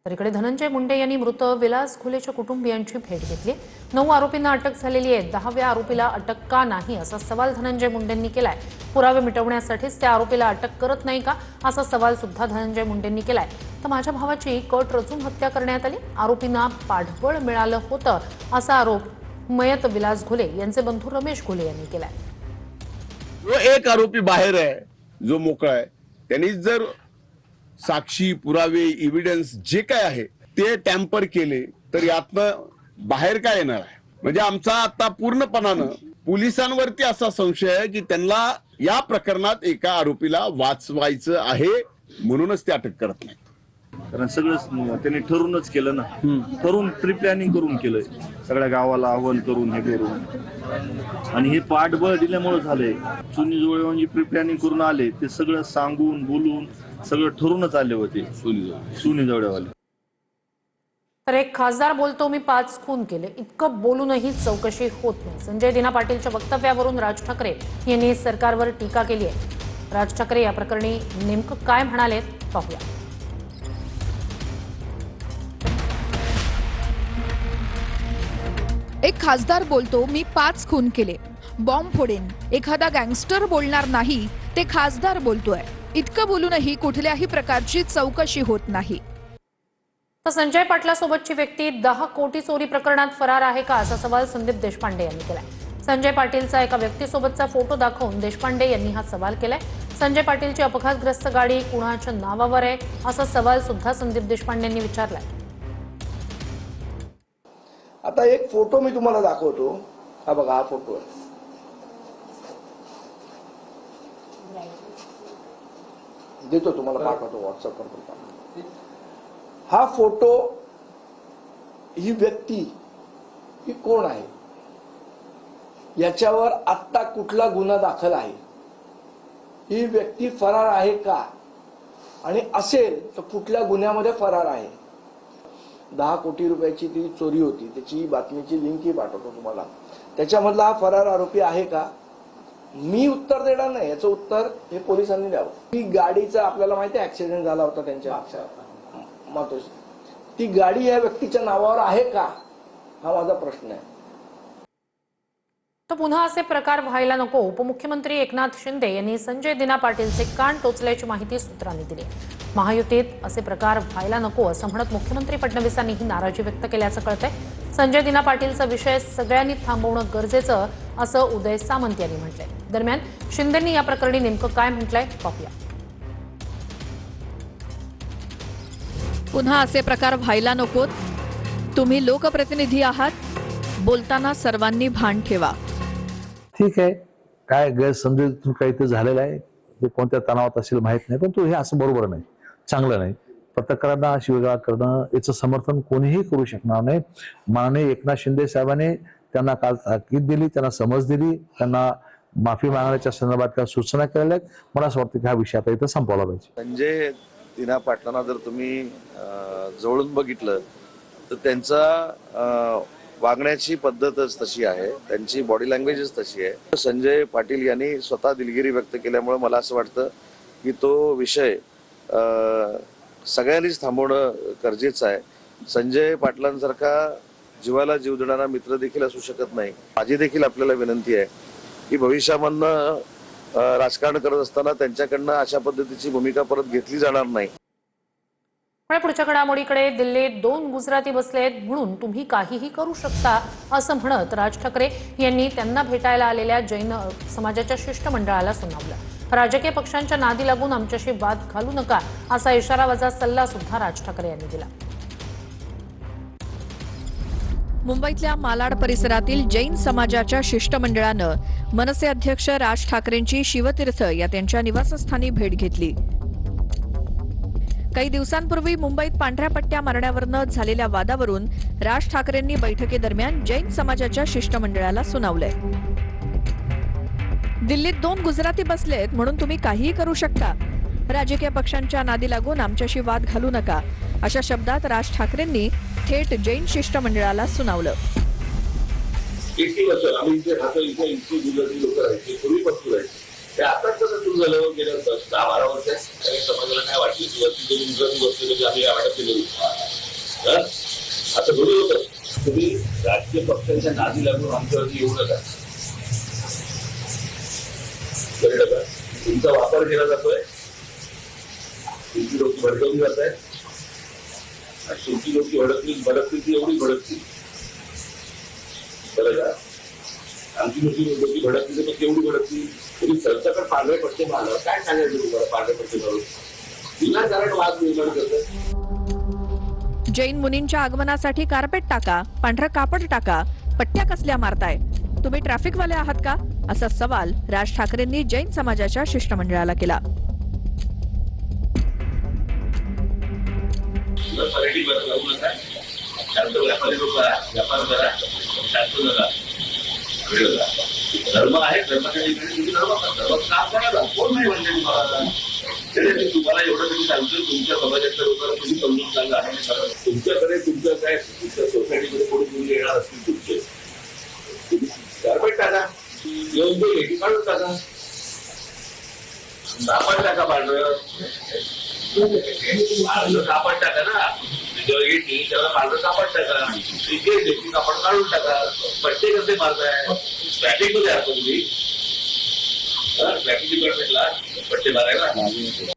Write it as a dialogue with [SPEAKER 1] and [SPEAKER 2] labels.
[SPEAKER 1] तर इकडे धनंजय मुंडे यांनी मृत विलास घुलेच्या कुटुंबियांची भेट घेतली। 9 आरोपींना अटक झालेली आहे। 10व्या आरोपीला अटक का नाही असा सवाल धनंजय मुंडेंनी केलाय। पुरावे मिटवण्यासाठीच त्या आरोपीला अटक करत नाही का असा सवाल सुद्धा धनंजय मुंडेंनी केलाय। तर माझ्या भावाची कट रचून हत्या करण्यात आली, आरोपींना पाठबळ मिळालं होतं असा आरोप मयत विलास घुले यांचे बंधू रमेश घुले यांनी केलाय।
[SPEAKER 2] जो एक आरोपी बाहेर आहे, जो मोकळा आहे, त्यांनी जर साक्षी पुरावे एव्हिडन्स जे काय आहे ते टॅम्पर केले तर यातनं बाहेर काय येणार आहे। म्हणजे आमचा आता पूर्णपणानं पोलिसांवरती असा संशय आहे की त्यांना या प्रकरणात एका आरोपीला वाचवायचं आहे, म्हणूनच ते अटक करत नाही।
[SPEAKER 3] कारण सगळं त्यांनी ठरूनच केलं ना, ठरून प्री प्लॅनिंग करून केलंय, सगळ्या गावाला आव्हान करून हे करून, आणि हे पाठबळ दिल्यामुळे झालंय। चुनी जोडे प्री प्लॅनिंग करून आले, ते सगळं सांगून बोलून सगळं ठरूनच आले होते सुनी जोड्यावाले।
[SPEAKER 1] तर एक खासदार बोलतो मी 5 खून केले, इतकं बोलूनही चौकशी होत नाही। संजय दिना पाटीलच्या वक्तव्यावरून राज ठाकरे यांनी सरकारवर टीका केली आहे। राज ठाकरे या प्रकरणी नेमकं काय म्हणाले पाहूया।
[SPEAKER 4] एक खासदार बोलतो मी 5 खून केले, बॉम्ब फोडेन, एखादा गँगस्टर बोलणार नाही, ते खासदार बोलतोय। इतकं बोलूनही कुठल्याही प्रकारची चौकशी होत नाही।
[SPEAKER 1] तर संजय पाटलासोबतची व्यक्ती 10 कोटी चोरी प्रकरणात फरार आहे का असा सवाल संदीप देशपांडे यांनी केलाय। संजय पाटीलचा एका व्यक्तीसोबतचा फोटो दाखवून देशपांडे यांनी हा सवाल केलाय। संजय पाटीलची अपघातग्रस्त गाडी कुणाच्या नावावर आहे असा सवाल सुद्धा संदीप देशपांडेंनी विचारलाय।
[SPEAKER 5] आता एक फोटो मी तुम्हाला दाखवतो, हा बघा, हा फोटो आहे। देतो तुम्हाला, पाठवतो व्हॉट्सअपवर। हा फोटो, ही व्यक्ती ही कोण आहे, याच्यावर आत्ता कुठला गुन्हा दाखल आहे, ही व्यक्ती फरार आहे का, आणि असेल तर कुठल्या गुन्ह्यामध्ये फरार आहे। 10 कोटी रुपयाची ती चोरी होती, त्याची बातमीची लिंकही पाठवतो तुम्हाला। त्याच्यामधला हा फरार आरोपी आहे का, मी उत्तर देणार नाही, याचं उत्तर हे पोलिसांनी द्यावं। ती गाडीचा आपल्याला माहिती आहे ऍक्सिडेंट झाला होता त्यांच्या मातोश्री, ती गाडी या व्यक्तीच्या नावावर आहे का, हा माझा प्रश्न आहे।
[SPEAKER 1] तर पुन्हा असे प्रकार व्हायला नको, उपमुख्यमंत्री एकनाथ शिंदे यांनी संजय दिना पाटीलचे कान टोचल्याची माहिती सूत्रांनी दिली। महायुतीत असे प्रकार व्हायला नको असं म्हणत मुख्यमंत्री फडणवीसांनी ही नाराजी व्यक्त केल्याचं कळतंय। संजय दिना पाटीलचा विषय सगळ्यांनी थांबवणं गरजेचं असं उदय सामंत यांनी म्हटलंय। दरम्यान शिंदेंनी या प्रकरणी नेमकं काय म्हटलंय पाहूया।
[SPEAKER 4] पुन्हा असे प्रकार व्हायला नकोत, तुम्ही लोकप्रतिनिधी आहात, बोलताना सर्वांनी भान ठेवा।
[SPEAKER 6] ठीक आहे, काय गैरसमजुतीतून काही ते झालेलं आहे, ते कोणत्या तणावात असेल माहित नाही, पण तो हे असं बरोबर नाही, चांगलं नाही। पत्रकारांना शिवीगाळ करणं याचं समर्थन कोणीही करू शकणार नाही। माननीय एकनाथ शिंदे साहेबांनी त्यांना काल ताकीद दिली, त्यांना समज दिली, त्यांना माफी मागण्याच्या संदर्भात त्या सूचना केलेल्या आहेत। मला असं वाटतं की हा विषय आता इथं संपवला पाहिजे।
[SPEAKER 3] संजय दिना पाटलांना जर तुम्ही जवळून बघितलं तर त्यांचा वागण्याची पद्धतच तशी आहे, त्यांची बॉडी लँग्वेजच तशी आहे। संजय पाटील यांनी स्वतः दिलगिरी व्यक्त केल्यामुळे मला असं वाटतं की तो विषय सगळ्यांनीच थांबवणं गरजेचं आहे। संजय पाटलांसारखा जीवाला जीव देणारा मित्र देखील असू शकत नाही। माझी देखील आपल्याला विनंती आहे की भविष्यामधनं राजकारण करत असताना त्यांच्याकडनं अशा पद्धतीची भूमिका परत घेतली जाणार नाही।
[SPEAKER 1] पुढच्या घडामोडीकडे, दिल्लीत 2 गुजराती बसलेत म्हणून तुम्ही काहीही करू शकता असं म्हणत राज ठाकरे यांनी त्यांना भेटायला आलेल्या जैन समाजाच्या शिष्टमंडळाला सुनावलं। राजकीय पक्षांच्या नादी लागून आमच्याशी वाद घालू नका असा इशारावजा सल्ला सुद्धा राज ठाकरे यांनी दिला।
[SPEAKER 4] मुंबईतल्या मालाड परिसरातील जैन समाजाच्या शिष्टमंडळानं मनसे अध्यक्ष राज ठाकरेंची शिवतीर्थ या त्यांच्या निवासस्थानी भेट घेतली। काही दिवसांपूर्वी मुंबईत पांढऱ्या पट्ट्या मारण्यावरनं झालेल्या वादावरून राज ठाकरेंनी बैठकीदरम्यान जैन समाजाच्या शिष्टमंडळाला सुनावलंय। दिल्लीत 2 गुजराती बसलेत म्हणून तुम्ही काहीही करू शकता, राजकीय पक्षांच्या नादी लागून आमच्याशी वाद घालू नका अशा शब्दात राज ठाकरेंनी थेट जैन शिष्टमंडळाला सुनावलं।
[SPEAKER 7] ते आता कसं सुरू झालं, गेल्या 10-12 वर्षात काही समाजाला काय वाटलं की वरती गुजराती बसले म्हणजे आम्ही वाटत केलं हा? असं थोडी होतं. तुम्ही राजकीय पक्षांच्या नादी लागून आमच्यावरती येऊ नका. कळलं का? तुमचा वापर केला जातोय, तुमची लोक भडकवली जात आहेत, आणि तुमची लोक भडकतील ती एवढी भडकतील. बरं का? आमची लोक भडकतील तर केवढी भडकतील. तुम्ही सरसकट पांढरे पट्टे मारलं, काय सांगायचं तुम्हाला पांढरे पट्टे मारून? विनाकारण वाद निर्माण करतात.
[SPEAKER 4] जैन मुनींच्या आगमनासाठी कार्पेट टाका, पांढरं कापड टाका, पट्ट्या कसल्या मारताय? तुम्ही ट्रॅफिकवाले आहात का? असा सवाल राज ठाकरेंनी जैन समाजाच्या शिष्टमंडळाला केला.
[SPEAKER 7] पर्यटन बरं लागू नका, शांत व्यापारी लोक व्यापार करा, शांत नका. धर्म आहे, धर्माच्या ठिकाणी तुम्ही धर्म काम करा. कोण नाही म्हणजे तुम्हाला एवढं तरी सांगतो, तुमच्या समाजातल्या लोकांना तुम्ही समजून सांगा. तुमच्याकडे तुमचं काय, तुमच्या सोसायटीमध्ये कोणी मुली येणार असतील तुमचे, कार्पेट टाका, येऊन तो लेखी काढून टाका, कापड टाका, पांढरं कापड टाका ना. जेव्हा येते तेव्हा पांढरं कापड टाका, लेखी कापड काढून टाका. पट्टे कसे मारताय? ट्रॅफिक मध्ये असतो तुम्ही, ट्रॅफिक डिपार्टमेंटला पट्टे मारायला